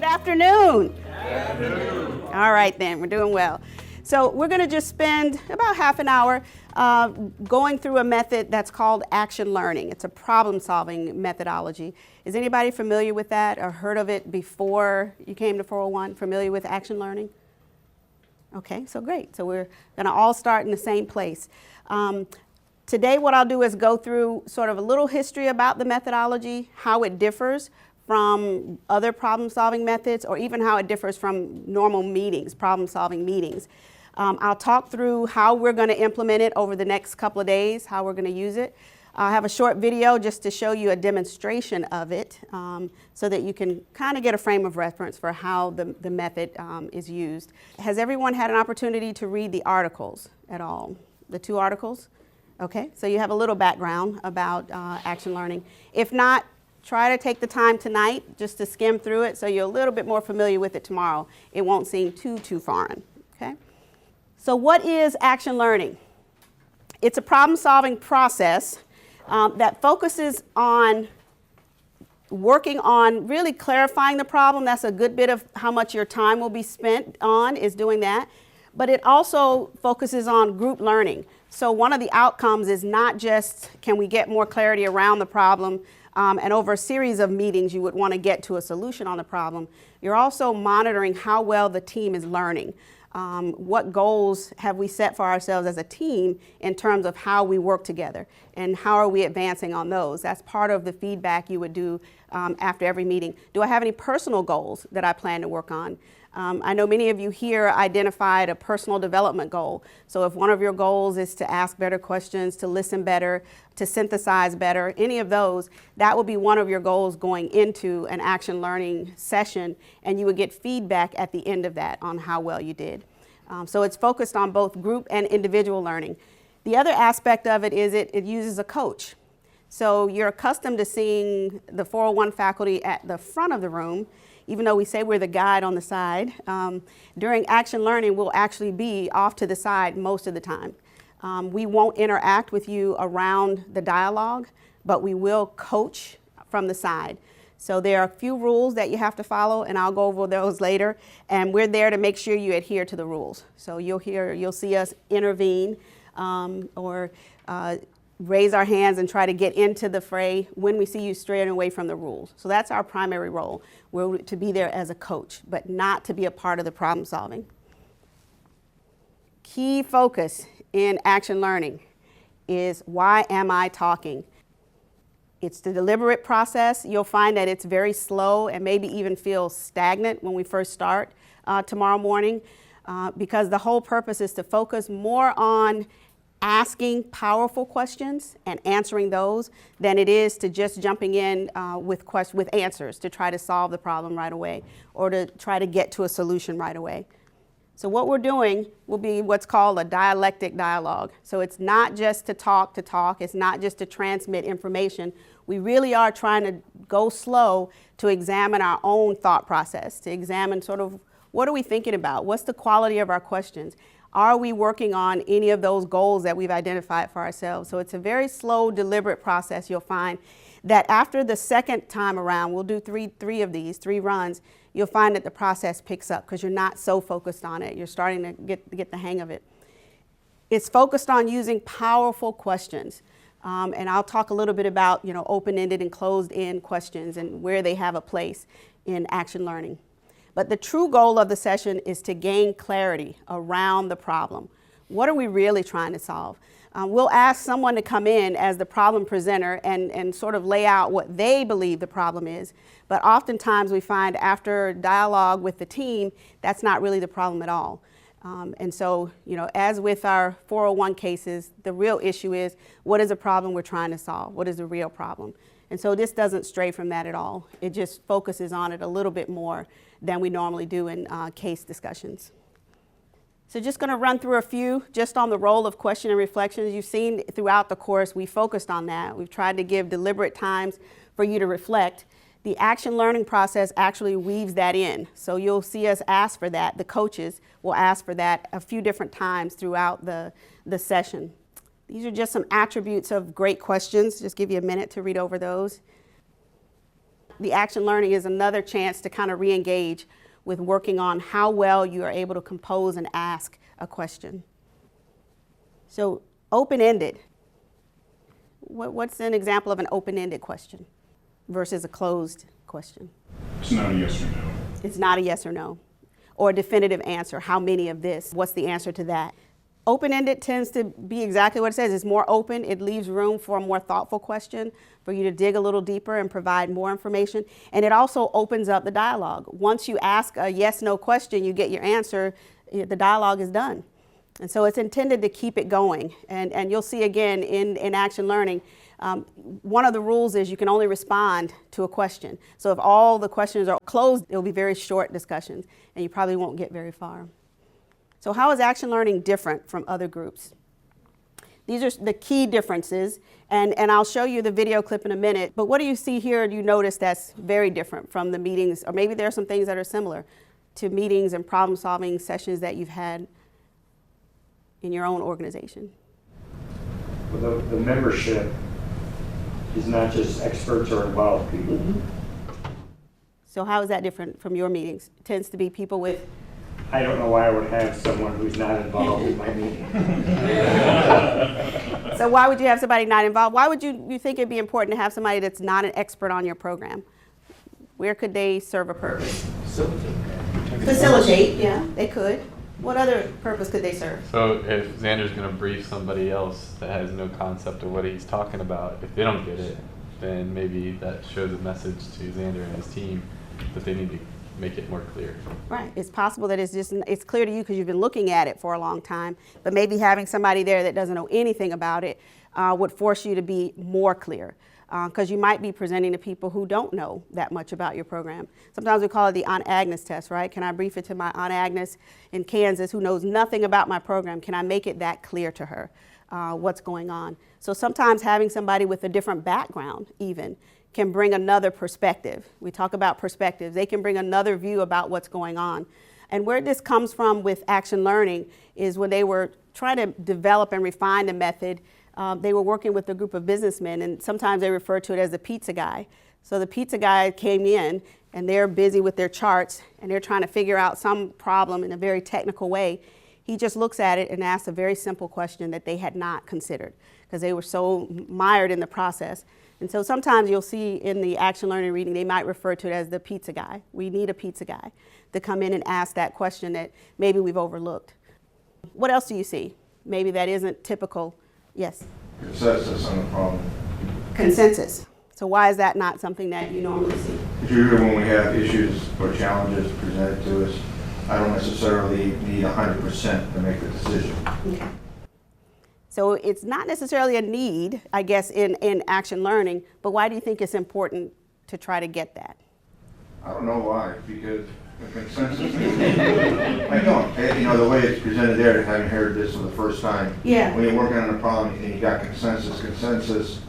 Good afternoon. Good afternoon. All right then, we're doing well. So we're going to just spend about half an hour going through a method that's called action learning. It's a problem-solving methodology. Is anybody familiar with that or heard of it before you came to 401? Familiar with action learning? Okay, so great. So we're going to all start in the same place. Today what I'll do is go through sort of a little history about the methodology, how it differs from other problem-solving methods, or even how it differs from normal meetings, problem-solving meetings. I'll talk through how we're going to implement it over the next couple of days, how we're going to use it. I'll have a short video just to show you a demonstration of it so that you can kind of get a frame of reference for how the method is used. Has everyone had an opportunity to read the articles at all? The 2 articles? Okay, so you have a little background about action learning. If not, try to take the time tonight just to skim through it so you're a little bit more familiar with it tomorrow. It won't seem too foreign, okay? So what is action learning? It's a problem-solving process that focuses on working on really clarifying the problem. That's a good bit of how much your time will be spent on, is doing that. But it also focuses on group learning. So one of the outcomes is not just can we get more clarity around the problem, and over a series of meetings you would want to get to a solution on the problem. You're also monitoring how well the team is learning. What goals have we set for ourselves as a team in terms of how we work together, and how are we advancing on those? That's part of the feedback you would do after every meeting. Do I have any personal goals that I plan to work on? I know many of you here identified a personal development goal. So if one of your goals is to ask better questions, to listen better, to synthesize better, any of those, that will be one of your goals going into an action learning session, and you would get feedback at the end of that on how well you did. So it's focused on both group and individual learning. The other aspect of it is it uses a coach. So you're accustomed to seeing the 401 faculty at the front of the room, even though we say we're the guide on the side. During action learning, we'll actually be off to the side most of the time. We won't interact with you around the dialogue, but we will coach from the side. So there are a few rules that you have to follow, and I'll go over those later. And we're there to make sure you adhere to the rules. So you'll see us intervene or raise our hands and try to get into the fray when we see you straying away from the rules. So that's our primary role. We're to be there as a coach, but not to be a part of the problem solving. Key focus in action learning is, why am I talking? It's the deliberate process. You'll find that it's very slow and maybe even feel stagnant when we first start tomorrow morning, because the whole purpose is to focus more on asking powerful questions and answering those than it is to just jumping in with answers to try to solve the problem right away or to try to get to a solution right away. So what we're doing will be what's called a dialectic dialogue. So it's not just to talk, it's not just to transmit information. We really are trying to go slow to examine our own thought process, to examine sort of what are we thinking about, what's the quality of our questions. Are we working on any of those goals that we've identified for ourselves? So it's a very slow, deliberate process. You'll find that after the second time around, we'll do three of these, 3 runs, you'll find that the process picks up because you're not so focused on it. You're starting to get the hang of it. It's focused on using powerful questions. And I'll talk a little bit about, open-ended and closed-end questions and where they have a place in action learning. But the true goal of the session is to gain clarity around the problem. What are we really trying to solve? We'll ask someone to come in as the problem presenter and sort of lay out what they believe the problem is. But oftentimes we find after dialogue with the team, that's not really the problem at all. And so, as with our 401 cases, the real issue is, what is the problem we're trying to solve? What is the real problem? And so this doesn't stray from that at all. It just focuses on it a little bit more than we normally do in case discussions. So just going to run through a few just on the role of question and reflections. You've seen throughout the course we focused on that. We've tried to give deliberate times for you to reflect. The action learning process actually weaves that in. So you'll see us ask for that. The coaches will ask for that a few different times throughout the session. These are just some attributes of great questions. Just give you a minute to read over those. The action learning is another chance to kind of re-engage with working on how well you are able to compose and ask a question. So open-ended. What's an example of an open-ended question versus a closed question? It's not a yes or no. It's not a yes or no. Or a definitive answer. How many of this? What's the answer to that? Open-ended tends to be exactly what it says. It's more open. It leaves room for a more thoughtful question, for you to dig a little deeper and provide more information. And it also opens up the dialogue. Once you ask a yes-no question, you get your answer, the dialogue is done. And so it's intended to keep it going. And you'll see again in action learning, one of the rules is you can only respond to a question. So if all the questions are closed, it'll be very short discussions, and you probably won't get very far. So how is action learning different from other groups? These are the key differences, and I'll show you the video clip in a minute, but what do you see here you notice that's very different from the meetings, or maybe there are some things that are similar to meetings and problem-solving sessions that you've had in your own organization? Well, the membership is not just experts or involved people. Mm-hmm. So how is that different from your meetings? It tends to be people with... I don't know why I would have someone who's not involved in my meeting. So why would you have somebody not involved? Why would you think it'd be important to have somebody that's not an expert on your program? Where could they serve a purpose? Facilitate, yeah, they could. What other purpose could they serve? So if Xander's going to brief somebody else that has no concept of what he's talking about, if they don't get it, then maybe that shows a message to Xander and his team that they need to make it more clear. Right. It's possible that it's clear to you because you've been looking at it for a long time, but maybe having somebody there that doesn't know anything about it would force you to be more clear, because you might be presenting to people who don't know that much about your program. Sometimes we call it the Aunt Agnes test, right? Can I brief it to my Aunt Agnes in Kansas who knows nothing about my program? Can I make it that clear to her what's going on? So sometimes having somebody with a different background even can bring another perspective. We talk about perspectives. They can bring another view about what's going on. And where this comes from with action learning is when they were trying to develop and refine the method, they were working with a group of businessmen, and sometimes they refer to it as the pizza guy. So the pizza guy came in, and they're busy with their charts, and they're trying to figure out some problem in a very technical way. He just looks at it and asks a very simple question that they had not considered because they were so mired in the process. And so sometimes you'll see in the action learning reading, they might refer to it as the pizza guy. We need a pizza guy to come in and ask that question that maybe we've overlooked. What else do you see? Maybe that isn't typical. Yes? Consensus on the problem. Consensus. So why is that not something that you normally see? Usually when we have issues or challenges presented to us, I don't necessarily need 100% to make the decision. Okay. So it's not necessarily a need, I guess, in action learning, but why do you think it's important to try to get that? I don't know why, because the consensus, I don't. You know, the way it's presented there, having heard this for the first time, Yeah. when you're working on a problem and you got consensus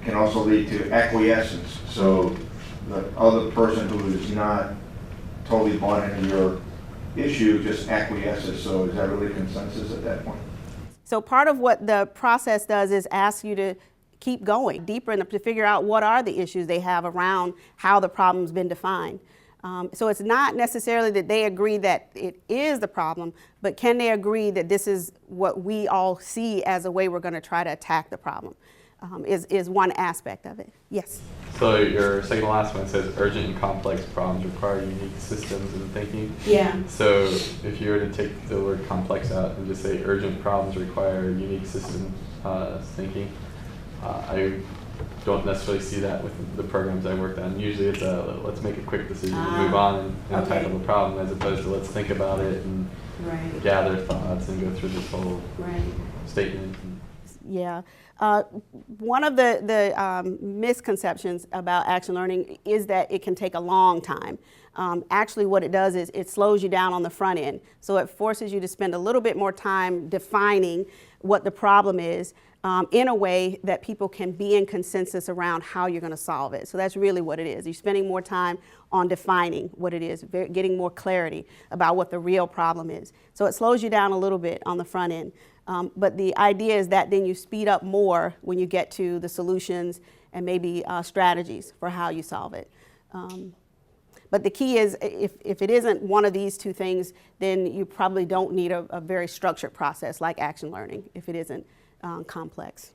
can also lead to acquiescence. So the other person who is not totally bought into your issue just acquiesces. So is that really consensus at that point? So part of what the process does is ask you to keep going deeper to figure out what are the issues they have around how the problem's been defined. So it's not necessarily that they agree that it is the problem, but can they agree that this is what we all see as a way we're going to try to attack the problem is one aspect of it. Yes? So your second to last one says urgent and complex problems require unique systems and thinking. Yeah. So if you were to take the word complex out and just say urgent problems require unique systems thinking, I don't necessarily see that with the programs I worked on. Usually it's let's make a quick decision and move on and tackle the problem, as opposed to let's think about it and gather thoughts and go through this whole statement. Yeah. One of the misconceptions about action learning is that it can take a long time. Actually, what it does is it slows you down on the front end. So it forces you to spend a little bit more time defining what the problem is in a way that people can be in consensus around how you're going to solve it. So that's really what it is. You're spending more time on defining what it is, getting more clarity about what the real problem is. So it slows you down a little bit on the front end. But the idea is that then you speed up more when you get to the solutions and maybe strategies for how you solve it. But the key is, if it isn't one of these two things, then you probably don't need a very structured process like action learning if it isn't complex.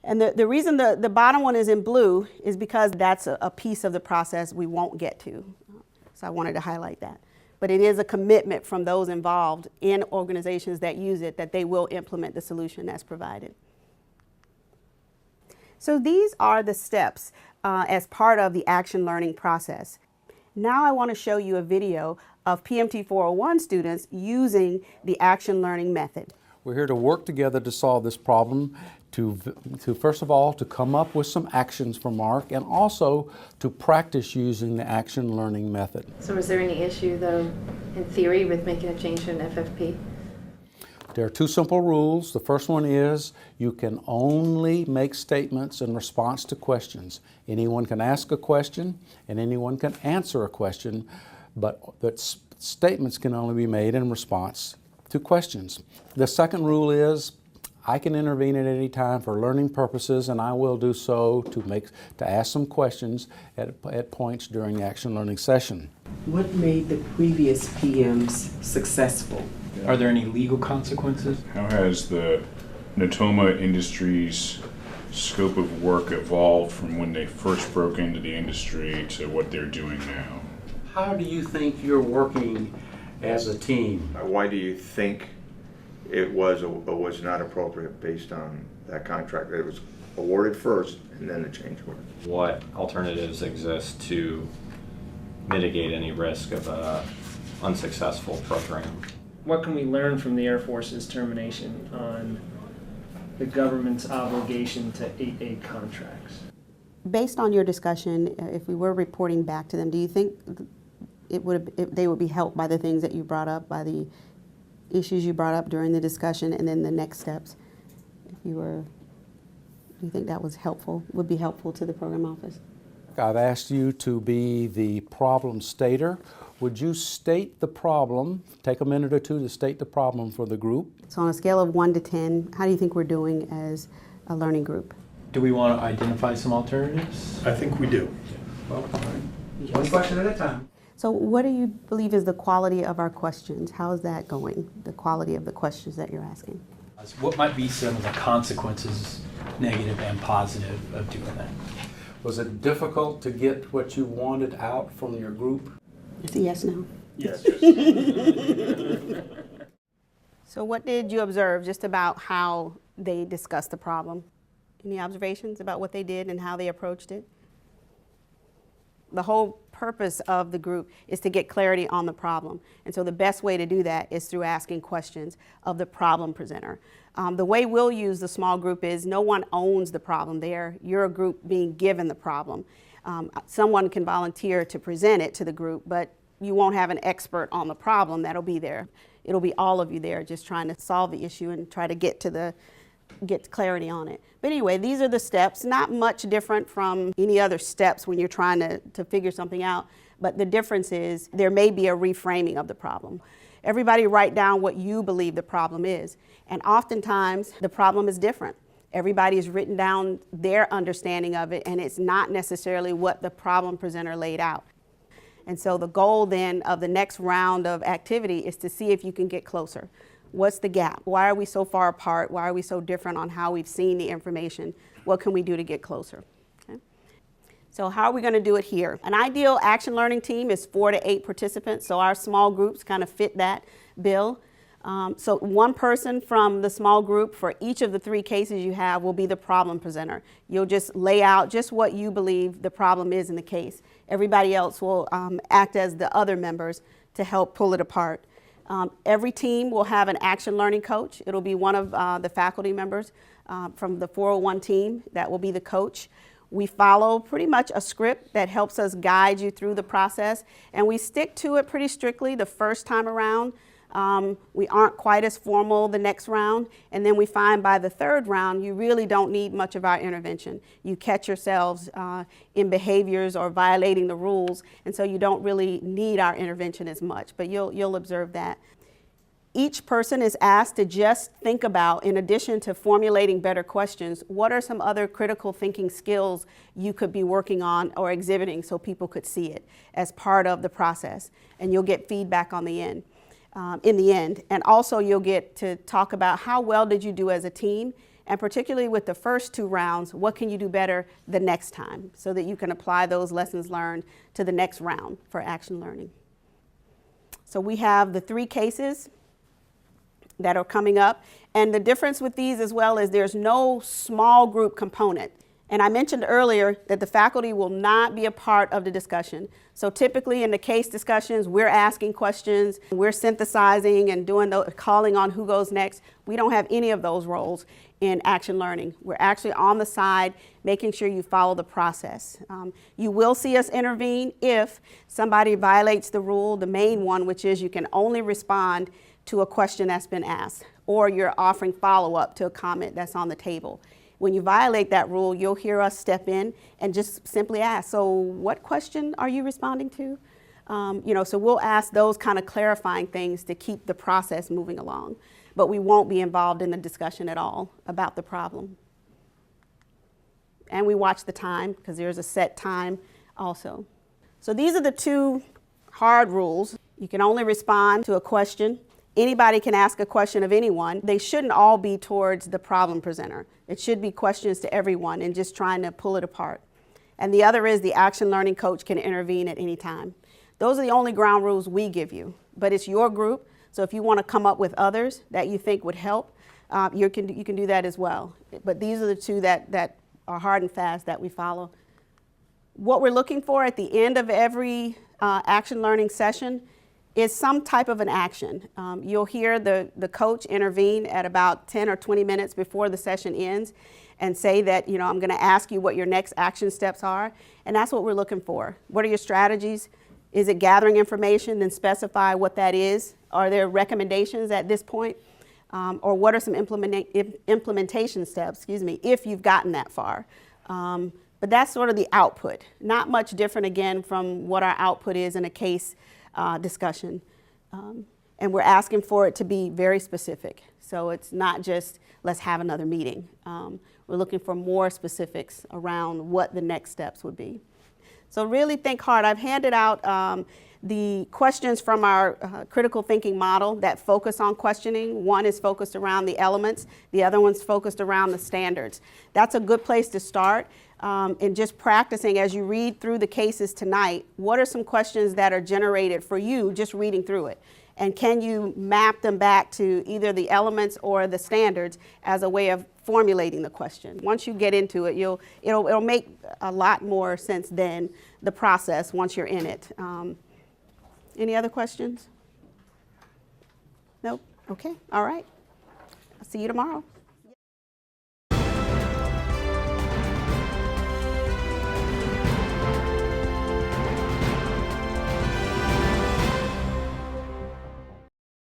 And the reason the bottom one is in blue is because that's a piece of the process we won't get to. So I wanted to highlight that. But it is a commitment from those involved in organizations that use it that they will implement the solution that's provided. So these are the steps as part of the action learning process. Now I want to show you a video of PMT 401 students using the action learning method. We're here to work together to solve this problem, to first of all, to come up with some actions for Mark, and also to practice using the action learning method. So is there any issue, though, in theory, with making a change to an FFP? There are two simple rules. The first one is you can only make statements in response to questions. Anyone can ask a question and anyone can answer a question, but statements can only be made in response to questions. The second rule is I can intervene at any time for learning purposes, and I will do so to ask some questions at points during the action learning session. What made the previous PMs successful? Are there any legal consequences? How has the Natoma Industries scope of work evolved from when they first broke into the industry to what they're doing now? How do you think you're working as a team? Why do you think it was or was not appropriate based on that contract? It was awarded first and then the change order. What alternatives exist to mitigate any risk of a unsuccessful program? What can we learn from the Air Force's termination on the government's obligation to 8A contracts? Based on your discussion, if we were reporting back to them, do you think they would be helped by the things that you brought up, by the issues you brought up during the discussion, and then the next steps? Do you think that was helpful, would be helpful to the program office? I've asked you to be the problem stater. Would you state the problem, take a minute or two to state the problem for the group? So on a scale of 1 to 10, how do you think we're doing as a learning group? Do we want to identify some alternatives? I think we do. Well, one question at a time. So what do you believe is the quality of our questions? How is that going, the quality of the questions that you're asking? What might be some of the consequences, negative and positive, of doing that? Was it difficult to get what you wanted out from your group? It's a yes, no. Yes. So what did you observe just about how they discussed the problem? Any observations about what they did and how they approached it? The whole purpose of the group is to get clarity on the problem. And so the best way to do that is through asking questions of the problem presenter. The way we'll use the small group is no one owns the problem there. You're a group being given the problem. Someone can volunteer to present it to the group, but you won't have an expert on the problem that'll be there. It'll be all of you there just trying to solve the issue and try to get clarity on it. But anyway, these are the steps, not much different from any other steps when you're trying to figure something out, but the difference is there may be a reframing of the problem. Everybody write down what you believe the problem is, and oftentimes the problem is different. Everybody's written down their understanding of it, and it's not necessarily what the problem presenter laid out. And so the goal then of the next round of activity is to see if you can get closer. What's the gap? Why are we so far apart? Why are we so different on how we've seen the information? What can we do to get closer? Okay. So how are we going to do it here? An ideal action learning team is 4 to 8 participants, so our small groups kind of fit that bill. So one person from the small group for each of the 3 cases you have will be the problem presenter. You'll just lay out just what you believe the problem is in the case. Everybody else will act as the other members to help pull it apart. Every team will have an action learning coach. It'll be one of the faculty members from the 401 team that will be the coach. We follow pretty much a script that helps us guide you through the process, and we stick to it pretty strictly the first time around. We aren't quite as formal the next round, and then we find by the 3rd round you really don't need much of our intervention. You catch yourselves in behaviors or violating the rules, and so you don't really need our intervention as much, but you'll observe that. Each person is asked to just think about, in addition to formulating better questions, what are some other critical thinking skills you could be working on or exhibiting so people could see it as part of the process. And you'll get feedback on the end, in the end. And also you'll get to talk about how well did you do as a team, and particularly with the first 2 rounds, what can you do better the next time so that you can apply those lessons learned to the next round for action learning. So we have the 3 cases that are coming up. And the difference with these as well is there's no small group component. And I mentioned earlier that the faculty will not be a part of the discussion. So typically in the case discussions, we're asking questions, we're synthesizing and doing the calling on who goes next. We don't have any of those roles in action learning. We're actually on the side making sure you follow the process. You will see us intervene if somebody violates the rule, the main one, which is you can only respond to a question that's been asked, or you're offering follow-up to a comment that's on the table. When you violate that rule, you'll hear us step in and just simply ask, so what question are you responding to? So we'll ask those kind of clarifying things to keep the process moving along, but we won't be involved in the discussion at all about the problem. And we watch the time because there's a set time also. So these are the 2 hard rules. You can only respond to a question. Anybody can ask a question of anyone. They shouldn't all be towards the problem presenter. It should be questions to everyone and just trying to pull it apart. And the other is the action learning coach can intervene at any time. Those are the only ground rules we give you, but it's your group. So if you want to come up with others that you think would help, you can do that as well. But these are the 2 that are hard and fast that we follow. What we're looking for at the end of every action learning session is some type of an action. You'll hear the coach intervene at about 10 or 20 minutes before the session ends and say that, I'm going to ask you what your next action steps are. And that's what we're looking for. What are your strategies? Is it gathering information? Then specify what that is. Are there recommendations at this point? Or what are some implementation steps, if you've gotten that far? But that's sort of the output. Not much different, again, from what our output is in a case discussion. And we're asking for it to be very specific. So it's not just, let's have another meeting. We're looking for more specifics around what the next steps would be. So really think hard. I've handed out the questions from our critical thinking model that focus on questioning. One is focused around the elements. The other one's focused around the standards. That's a good place to start. And just practicing as you read through the cases tonight, what are some questions that are generated for you just reading through it? And can you map them back to either the elements or the standards as a way of formulating the question? Once you get into it, it'll make a lot more sense than the process once you're in it. Any other questions? Nope? Okay, all right. I'll see you tomorrow.